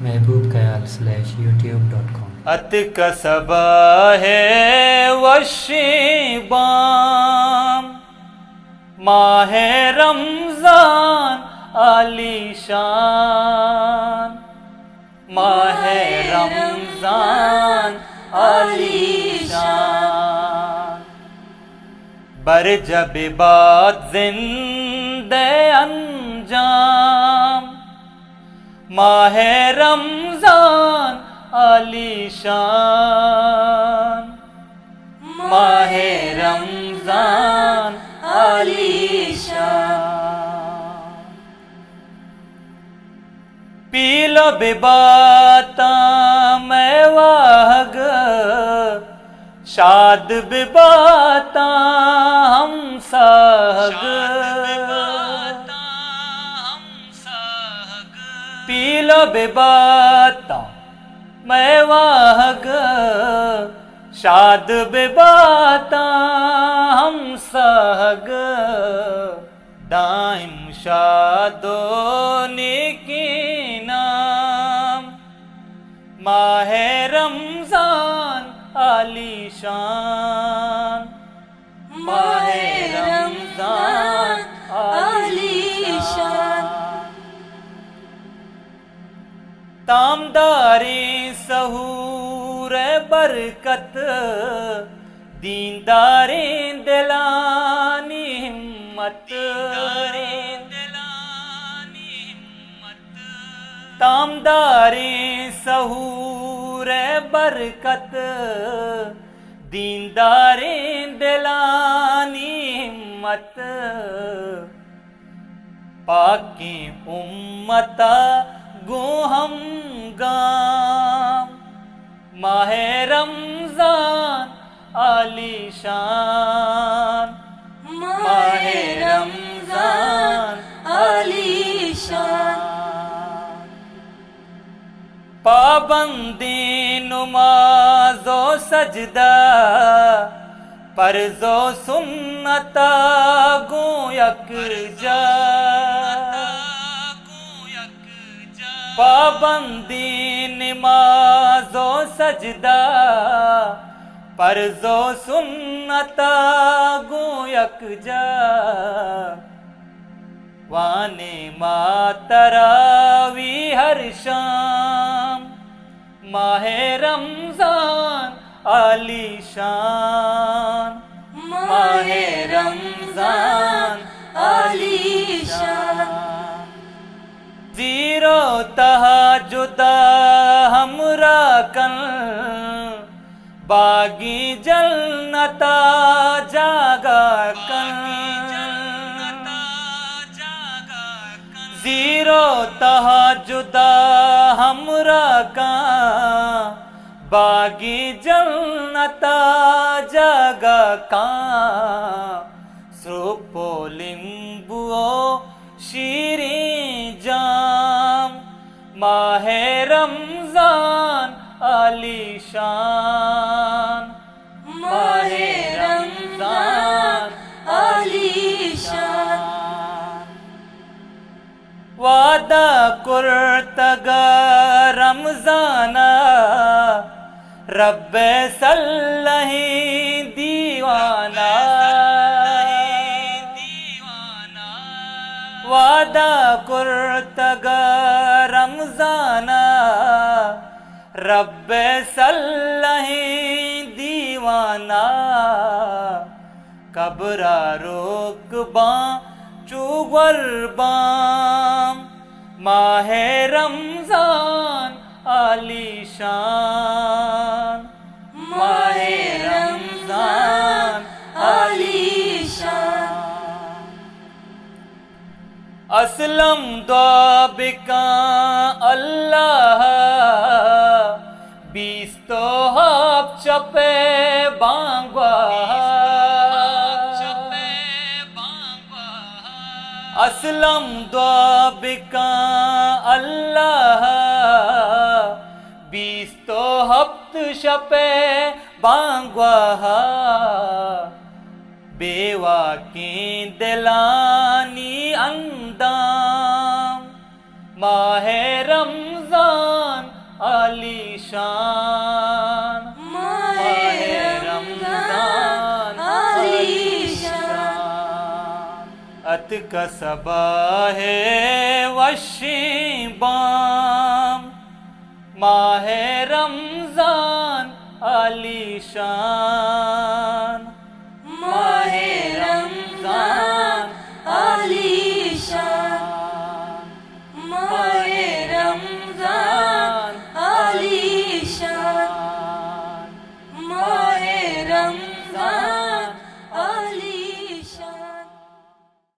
महबूबकयाल/youtube.com। अत कसबा है वशीबाम, माह रमजान आलीशान, माह रमजान आलीशान। बर जब बात जिंदे अंजाम, माह रमजान आलीशान, माह रमजान आलीशान। पी लो बिबाता मैं वाहग, शाद बिबाता हम सहग। पी लो बिबाता मैं वाहग, शाद बिबाता हम सहग। दाइम शादो नेकी नाम, माह रमजान आलीशान, माह रमजान आलीशान। तामदारी सहूर बरकत, दीनदारी दिलानी हिम्मत। तामदारी सहूर बरकत, दीनदारी दिलानी हिम्मत। पाकी उम्मता गो हम गाम, माह रमजान आलीशान, माह रमजान आलीशान। पाबंदी नुमाजो सजदा, परजो सुन्नता गो यकजा। पाबंदी नमाजो सजदा, परजो सुन्नता गो यकजा। वाने मातरावी हर शाम, माह रमजान आलीशान, माह रमजान आलीशान। जीरो तहजुदा हमरा कन, बागी जलनता जागा कन। जीरो तहजुदा हमरा का, बागी जलनता जागा का। सुपो लिंबुओ शीरी जाम, माह रमजान आलीशान, माह रमजान आलीशान। वादा कुर्तगा रमजाना, रब्बे सल्लही दीवाना। वादा कुर्तगा रमजाना, रब्बे सल्लही दीवाना। कबरा रोकबा चुगर बाम, माह रमजान आलीशान, माह रमजान आलीशान। असलम द्वाबिका अल्लाह, बीस तो हाप चपे बांगवा। असलम द्वाबिका अल्लाह, बीस तो हफ्त शपे बांगवा। बेवा की दिलानी अंदाम, माह रमजान आलीशान माहे रमजान आलीशान अत का सबह वशीबाम माहे रमजान आलीशान